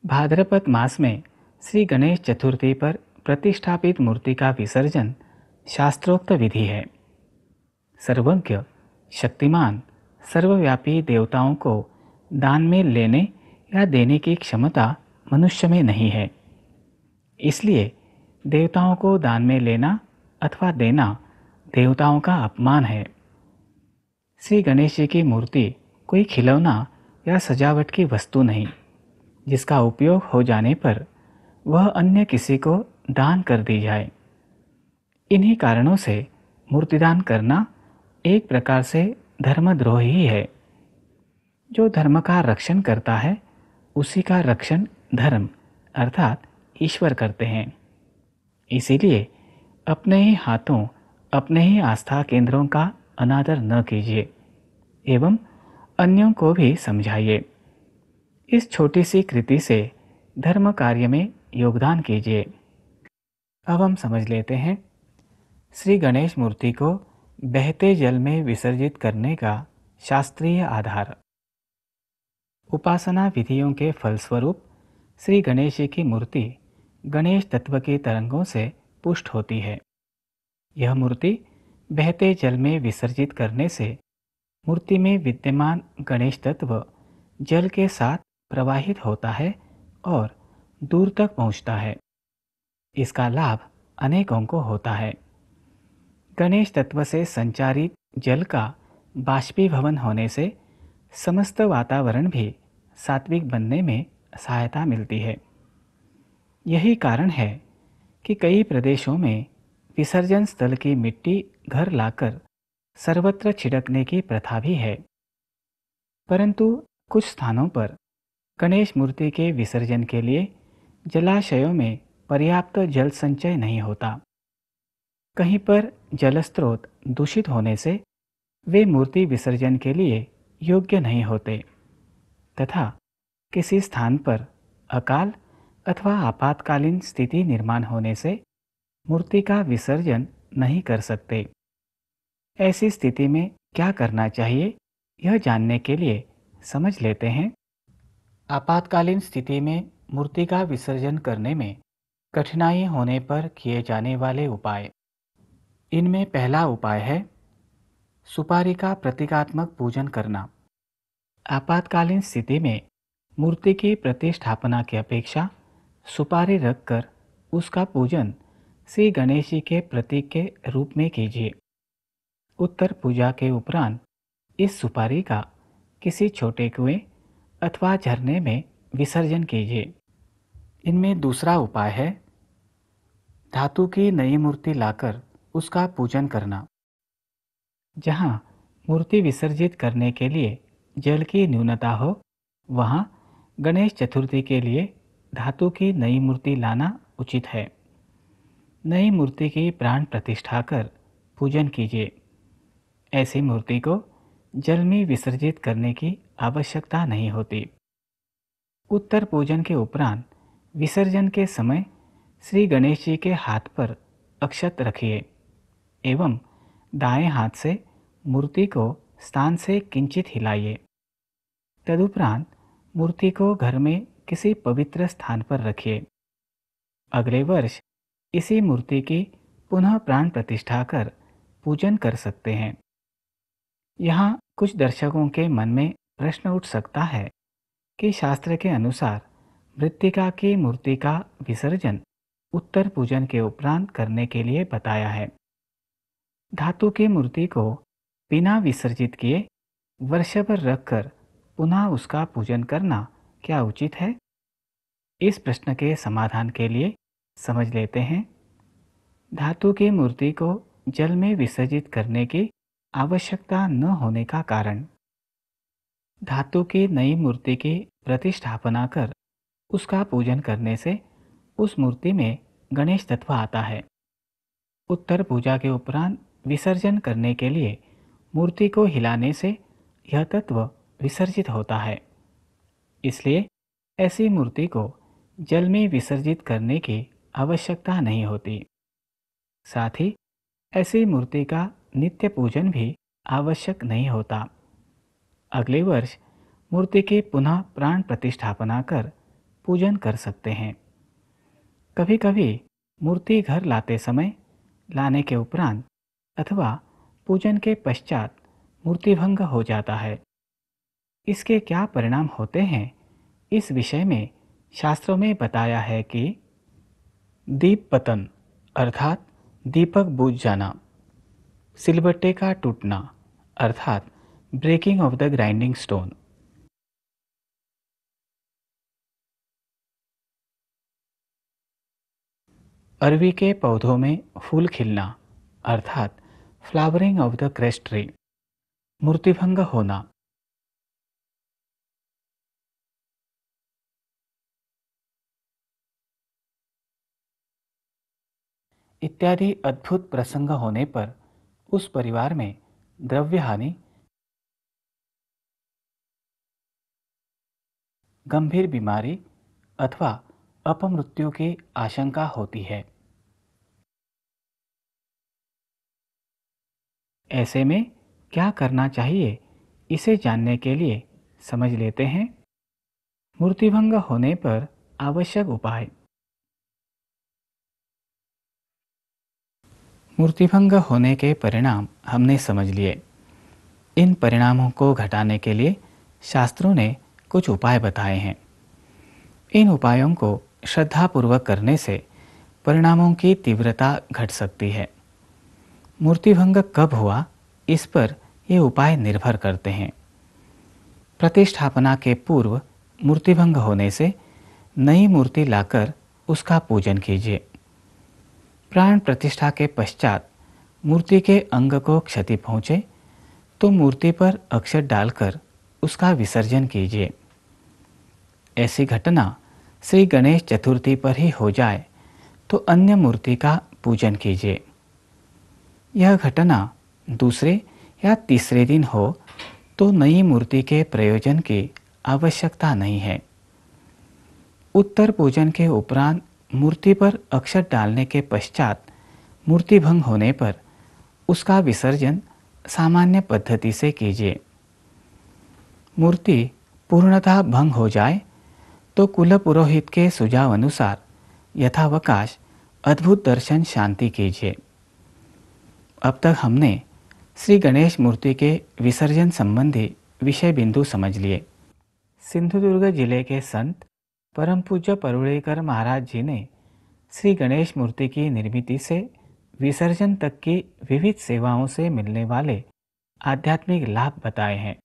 भाद्रपद मास में श्री गणेश चतुर्थी पर प्रतिष्ठापित मूर्ति का विसर्जन शास्त्रोक्त विधि है। सर्वज्ञ, शक्तिमान, सर्वव्यापी देवताओं को दान में लेने या देने की क्षमता मनुष्य में नहीं है। इसलिए देवताओं को दान में लेना अथवा देना देवताओं का अपमान है। श्री गणेश जी की मूर्ति कोई खिलौना या सजावट की वस्तु नहीं, जिसका उपयोग हो जाने पर वह अन्य किसी को दान कर दी जाए। इन्हीं कारणों से मूर्तिदान करना एक प्रकार से धर्मद्रोह ही है। जो धर्म का रक्षण करता है उसी का रक्षण धर्म अर्थात ईश्वर करते हैं। इसीलिए अपने ही हाथों अपने ही आस्था केंद्रों का अनादर न कीजिए एवं अन्यों को भी समझाइए। इस छोटी सी कृति से धर्म कार्य में योगदान कीजिए। अब हम समझ लेते हैं श्री गणेश मूर्ति को बहते जल में विसर्जित करने का शास्त्रीय आधार। उपासना विधियों के फलस्वरूप श्री गणेश जी की मूर्ति गणेश तत्व की तरंगों से पुष्ट होती है। यह मूर्ति बहते जल में विसर्जित करने से मूर्ति में विद्यमान गणेश तत्व जल के साथ प्रवाहित होता है और दूर तक पहुंचता है। इसका लाभ अनेकों को होता है। गणेश तत्व से संचारित जल का बाष्पीभवन होने से समस्त वातावरण भी सात्विक बनने में सहायता मिलती है। यही कारण है कि कई प्रदेशों में विसर्जन स्थल की मिट्टी घर लाकर सर्वत्र छिड़कने की प्रथा भी है। परंतु कुछ स्थानों पर गणेश मूर्ति के विसर्जन के लिए जलाशयों में पर्याप्त जल संचय नहीं होता। कहीं पर जल स्रोत दूषित होने से वे मूर्ति विसर्जन के लिए योग्य नहीं होते तथा किसी स्थान पर अकाल अथवा आपातकालीन स्थिति निर्माण होने से मूर्ति का विसर्जन नहीं कर सकते। ऐसी स्थिति में क्या करना चाहिए, यह जानने के लिए समझ लेते हैं। आपातकालीन स्थिति में मूर्ति का विसर्जन करने में कठिनाई होने पर किए जाने वाले उपाय। इनमें पहला उपाय है सुपारी का प्रतीकात्मक पूजन करना। आपातकालीन स्थिति में मूर्ति की प्रतिष्ठापना की अपेक्षा सुपारी रखकर उसका पूजन श्री गणेश जी के प्रतीक के रूप में कीजिए। उत्तर पूजा के उपरांत इस सुपारी का किसी छोटे कुएं अथवा झरने में विसर्जन कीजिए। इनमें दूसरा उपाय है धातु की नई मूर्ति लाकर उसका पूजन करना। जहाँ मूर्ति विसर्जित करने के लिए जल की न्यूनता हो, वहाँ गणेश चतुर्थी के लिए धातु की नई मूर्ति लाना उचित है। नई मूर्ति की प्राण प्रतिष्ठा कर पूजन कीजिए। ऐसी मूर्ति को जल में विसर्जित करने की आवश्यकता नहीं होती। उत्तर पूजन के उपरांत विसर्जन के समय श्री गणेश जी के हाथ पर अक्षत रखिए एवं दाएं हाथ से मूर्ति को स्थान से किंचित हिलाइए। तदुपरांत मूर्ति को घर में किसी पवित्र स्थान पर रखिए। अगले वर्ष इसी मूर्ति की पुनः प्राण प्रतिष्ठा कर पूजन कर सकते हैं। यहाँ कुछ दर्शकों के मन में प्रश्न उठ सकता है कि शास्त्र के अनुसार मृत्तिका की मूर्ति का विसर्जन उत्तर पूजन के उपरांत करने के लिए बताया है। धातु की मूर्ति को बिना विसर्जित किए वर्ष भर रखकर पुनः उसका पूजन करना क्या उचित है? इस प्रश्न के समाधान के लिए समझ लेते हैं। धातु की मूर्ति को जल में विसर्जित करने की आवश्यकता न होने का कारण। धातु की नई मूर्ति की प्रतिष्ठापना कर उसका पूजन करने से उस मूर्ति में गणेश तत्व आता है। उत्तर पूजा के उपरांत विसर्जन करने के लिए मूर्ति को हिलाने से यह तत्व विसर्जित होता है। इसलिए ऐसी मूर्ति को जल में विसर्जित करने की आवश्यकता नहीं होती। साथ ही ऐसी मूर्ति का नित्य पूजन भी आवश्यक नहीं होता। अगले वर्ष मूर्ति की पुनः प्राण प्रतिष्ठापना कर पूजन कर सकते हैं। कभी कभी मूर्ति घर लाते समय, लाने के उपरांत अथवा पूजन के पश्चात मूर्ति भंग हो जाता है। इसके क्या परिणाम होते हैं, इस विषय में शास्त्रों में बताया है कि दीप पतन अर्थात दीपक बुझ जाना, सिलबट्टे का टूटना अर्थात breaking of the grinding stone, अरवी के पौधों में फूल खिलना अर्थात flowering of the crest tree, मूर्तिभंग होना, इत्यादि अद्भुत प्रसंग होने पर उस परिवार में द्रव्य हानि, गंभीर बीमारी अथवा अपमृत्यु की आशंका होती है। ऐसे में क्या करना चाहिए, इसे जानने के लिए समझ लेते हैं मूर्तिभंग होने पर आवश्यक उपाय। मूर्तिभंग होने के परिणाम हमने समझ लिए। इन परिणामों को घटाने के लिए शास्त्रों ने कुछ उपाय बताए हैं। इन उपायों को श्रद्धापूर्वक करने से परिणामों की तीव्रता घट सकती है। मूर्तिभंग कब हुआ, इस पर ये उपाय निर्भर करते हैं। प्रतिष्ठापना के पूर्व मूर्तिभंग होने से नई मूर्ति लाकर उसका पूजन कीजिए। प्राण प्रतिष्ठा के पश्चात मूर्ति के अंग को क्षति पहुँचे तो मूर्ति पर अक्षत डालकर उसका विसर्जन कीजिए। ऐसी घटना श्री गणेश चतुर्थी पर ही हो जाए तो अन्य मूर्ति का पूजन कीजिए। यह घटना दूसरे या तीसरे दिन हो तो नई मूर्ति के प्रयोजन की आवश्यकता नहीं है। उत्तर पूजन के उपरांत मूर्ति पर अक्षत डालने के पश्चात मूर्ति भंग होने पर उसका विसर्जन सामान्य पद्धति से कीजिए। मूर्ति पूर्णतः भंग हो जाए तो कुल पुरोहित के सुझाव अनुसार यथावकाश अद्भुत दर्शन शांति कीजिए। अब तक हमने श्री गणेश मूर्ति के विसर्जन संबंधी विषय बिंदु समझ लिए। सिंधुदुर्ग जिले के संत परम पूज्य परुड़ेकर महाराज जी ने श्री गणेश मूर्ति की निर्मिति से विसर्जन तक की विविध सेवाओं से मिलने वाले आध्यात्मिक लाभ बताए हैं।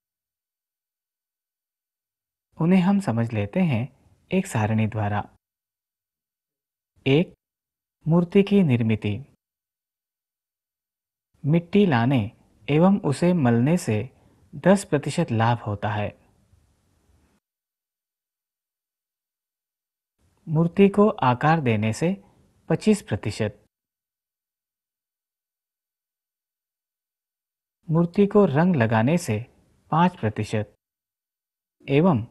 उन्हें हम समझ लेते हैं एक सारणी द्वारा। 1. मूर्ति की निर्मिति। मिट्टी लाने एवं उसे मलने से 10% लाभ होता है। मूर्ति को आकार देने से 25%। मूर्ति को रंग लगाने से 5% एवं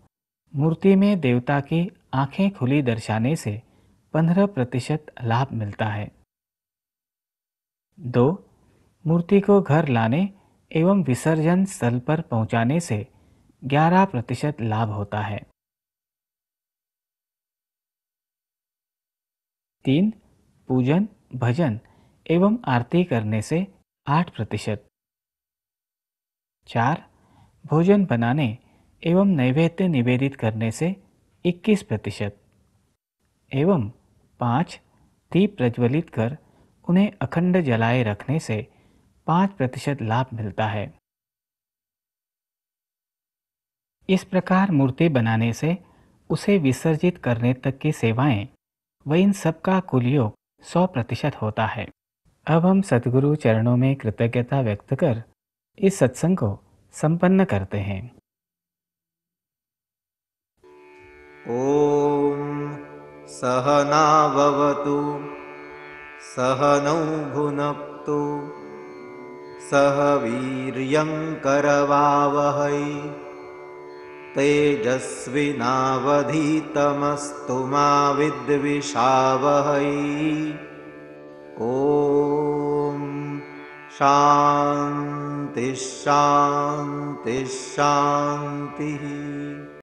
मूर्ति में देवता की आंखें खुली दर्शाने से 15% लाभ मिलता है। 2. मूर्ति को घर लाने एवं विसर्जन स्थल पर पहुंचाने से 11% लाभ होता है। 3. पूजन, भजन एवं आरती करने से 8%। 4. भोजन बनाने एवं नैवेद्य निवेदित करने से 21% एवं 5. दीप प्रज्वलित कर उन्हें अखंड जलाए रखने से 5% लाभ मिलता है। इस प्रकार मूर्ति बनाने से उसे विसर्जित करने तक की सेवाएं व इन सब का कुल योग 100% होता है। अब हम सद्गुरु चरणों में कृतज्ञता व्यक्त कर इस सत्संग को संपन्न करते हैं। ओम सहनाववतु सहनौ भुनक्तु सह वीर्यं करवावहै तेजस्विनावधीतमस्तु मा विद्विषावहै। ओम शांति शांति शांति।